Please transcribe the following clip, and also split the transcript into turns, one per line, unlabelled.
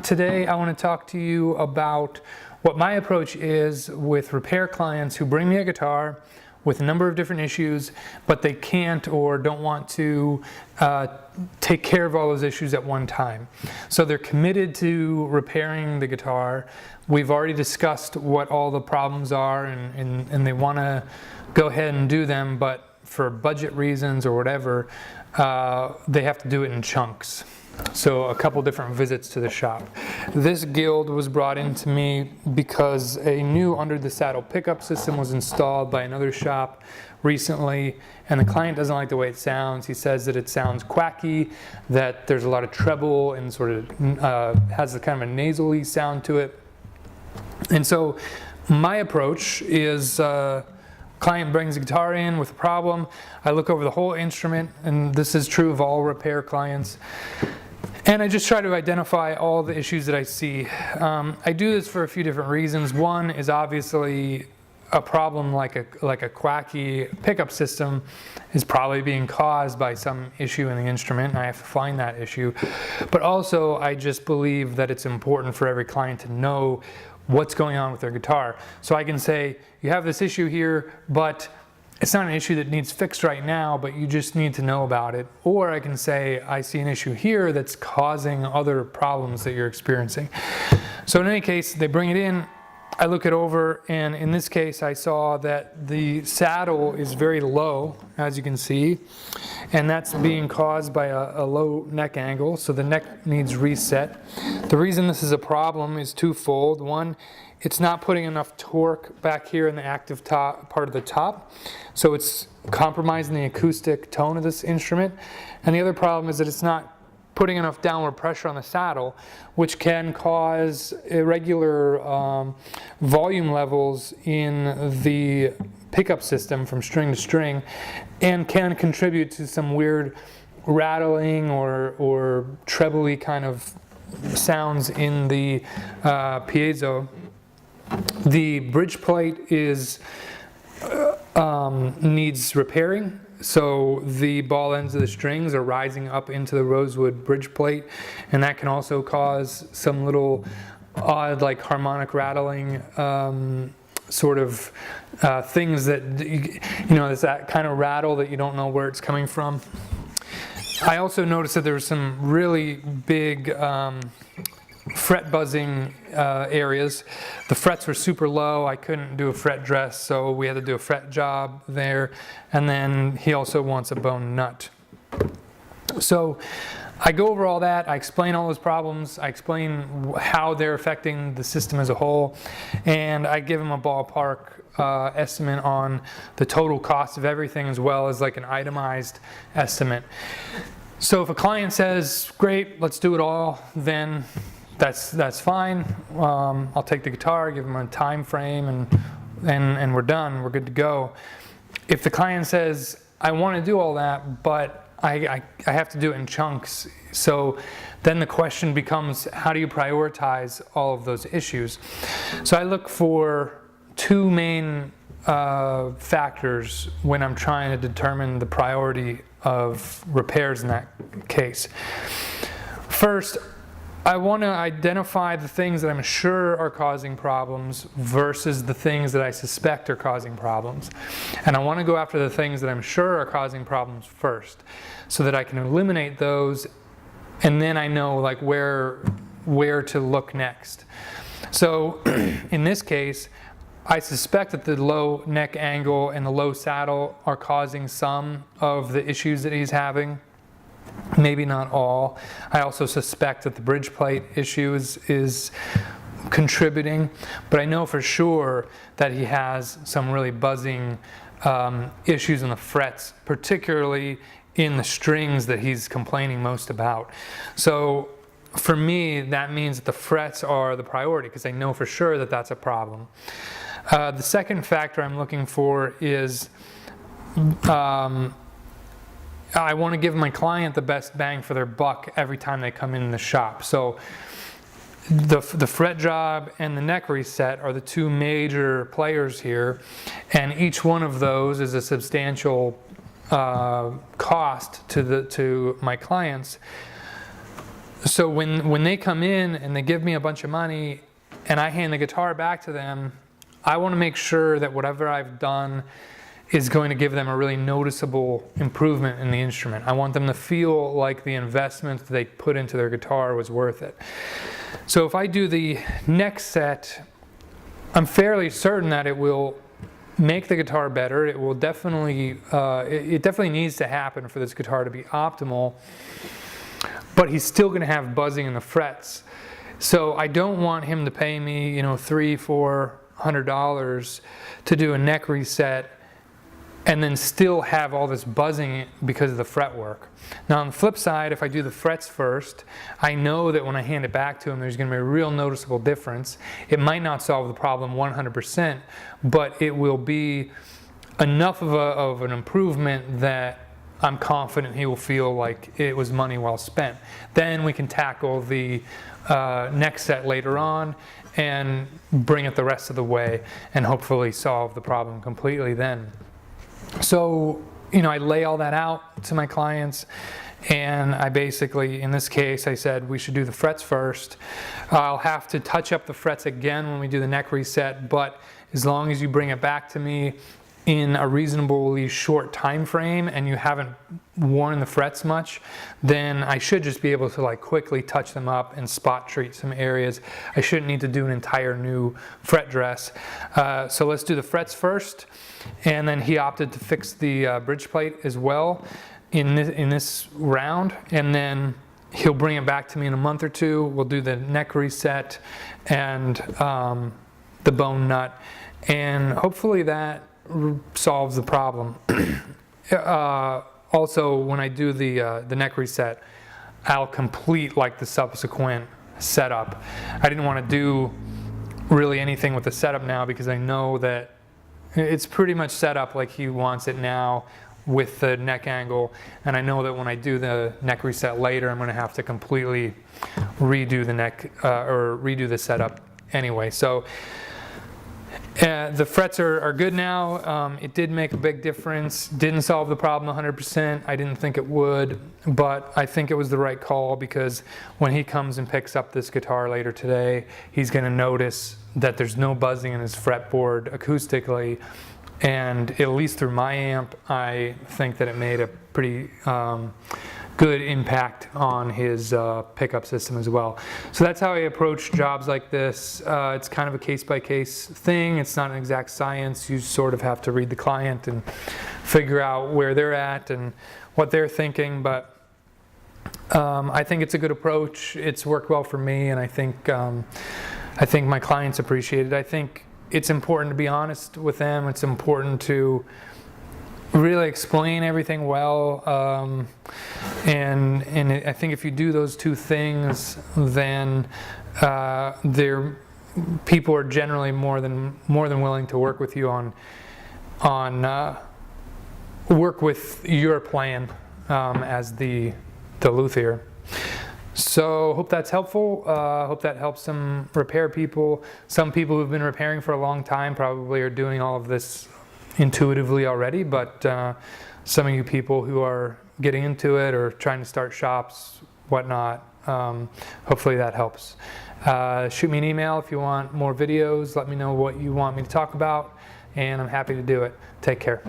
Today I want to talk to you about what my approach is with repair clients who bring me a guitar with a number of different issues, but they can't or don't want to take care of all those issues at one time. So they're committed to repairing the guitar. We've already discussed what all the problems are, and they want to go ahead and do them, but for budget reasons or whatever, they have to do it in chunks. So a couple different visits to the shop. This guild was brought into me because a new under the saddle pickup system was installed by another shop recently, and the client doesn't like the way it sounds. He says that it sounds quacky, that there's a lot of treble and sort of has a kind of a nasally sound to it. And so my approach is client brings a guitar in with a problem. I look over the whole instrument, and this is true of all repair clients. And I just try to identify all the issues that I see. I do this for a few different reasons. One is obviously a problem like a quacky pickup system is probably being caused by some issue in the instrument, and I have to find that issue. But also, I just believe that it's important for every client to know what's going on with their guitar. So I can say, you have this issue here, but it's not an issue that needs fixed right now, but you just need to know about it. Or I can say, I see an issue here that's causing other problems that you're experiencing. So in any case, they bring it in, I look it over, and in this case I saw that the saddle is very low, as you can see, and that's being caused by a low neck angle, so the neck needs reset. The reason this is a problem is twofold. One, it's not putting enough torque back here in the active top part of the top, so it's compromising the acoustic tone of this instrument. And the other problem is that it's not putting enough downward pressure on the saddle, which can cause irregular volume levels in the pickup system from string to string, and can contribute to some weird rattling or trebly kind of sounds in the piezo. The bridge plate is needs repairing. So the ball ends of the strings are rising up into the rosewood bridge plate, and that can also cause some little odd, like harmonic rattling sort of things that, you know, it's that kind of rattle that you don't know where it's coming from. I also noticed that there was some really big fret buzzing areas. The frets were super low. I couldn't do a fret dress, so we had to do a fret job there. And then he also wants a bone nut. So I go over all that. I explain all those problems. I explain how they're affecting the system as a whole, and I give him a ballpark estimate on the total cost of everything, as well as like an itemized estimate. So if a client says, "Great, let's do it all," then that's fine. I'll take the guitar, give them a time frame, and we're done. We're good to go. If the client says, "I want to do all that, but I have to do it in chunks," so then the question becomes, how do you prioritize all of those issues? So I look for two main factors when I'm trying to determine the priority of repairs in that case. First, I want to identify the things that I'm sure are causing problems versus the things that I suspect are causing problems. And I want to go after the things that I'm sure are causing problems first, so that I can eliminate those, and then I know like where to look next. So in this case, I suspect that the low neck angle and the low saddle are causing some of the issues that he's having. Maybe not all. I also suspect that the bridge plate issue is contributing, but I know for sure that he has some really buzzing issues in the frets, particularly in the strings that he's complaining most about. So for me, that means that the frets are the priority, because I know for sure that that's a problem. The second factor I'm looking for is I want to give my client the best bang for their buck every time they come in the shop. So the fret job and the neck reset are the two major players here, and each one of those is a substantial cost to my clients. So when they come in and they give me a bunch of money and I hand the guitar back to them, I want to make sure that whatever I've done is going to give them a really noticeable improvement in the instrument. I want them to feel like the investment that they put into their guitar was worth it. So if I do the neck set, I'm fairly certain that it will make the guitar better. It will definitely, it definitely needs to happen for this guitar to be optimal, but he's still going to have buzzing in the frets. So I don't want him to pay me, $300-400 to do a neck reset and then still have all this buzzing because of the fretwork. Now on the flip side, if I do the frets first, I know that when I hand it back to him, there's going to be a real noticeable difference. It might not solve the problem 100%, but it will be enough of an improvement that I'm confident he will feel like it was money well spent. Then we can tackle the next set later on and bring it the rest of the way and hopefully solve the problem completely then. So, I lay all that out to my clients, and I basically, in this case, I said we should do the frets first. I'll have to touch up the frets again when we do the neck reset, but as long as you bring it back to me in a reasonably short time frame and you haven't worn the frets much, then I should just be able to quickly touch them up and spot treat some areas. I shouldn't need to do an entire new fret dress. So let's do the frets first. And then he opted to fix the bridge plate as well in this round, and then he'll bring it back to me in a month or two. We'll do the neck reset and the bone nut, and hopefully that solves the problem. Also, when I do the neck reset, I'll complete the subsequent setup. I didn't want to do really anything with the setup now because I know that it's pretty much set up like he wants it now with the neck angle, and I know that when I do the neck reset later, I'm going to have to completely redo the neck or redo the setup anyway. So the frets are good now. It did make a big difference. Didn't solve the problem 100%. I didn't think it would, but I think it was the right call because when he comes and picks up this guitar later today, he's going to notice that there's no buzzing in his fretboard acoustically, and at least through my amp, I think that it made a pretty good impact on his pickup system as well. So that's how I approach jobs like this. It's kind of a case-by-case thing. It's not an exact science. You sort of have to read the client and figure out where they're at and what they're thinking, but I think it's a good approach. It's worked well for me, and I think my clients appreciate it. I think it's important to be honest with them. It's important to really explain everything well, and I think if you do those two things, then people are generally more than willing to work with you on work with your plan as the luthier. So hope that's helpful. Hope that helps some repair people. Some people who've been repairing for a long time probably are doing all of this intuitively already, but some of you people who are getting into it or trying to start shops, whatnot, hopefully that helps. Shoot me an email if you want more videos. Let me know what you want me to talk about, and I'm happy to do it. Take care.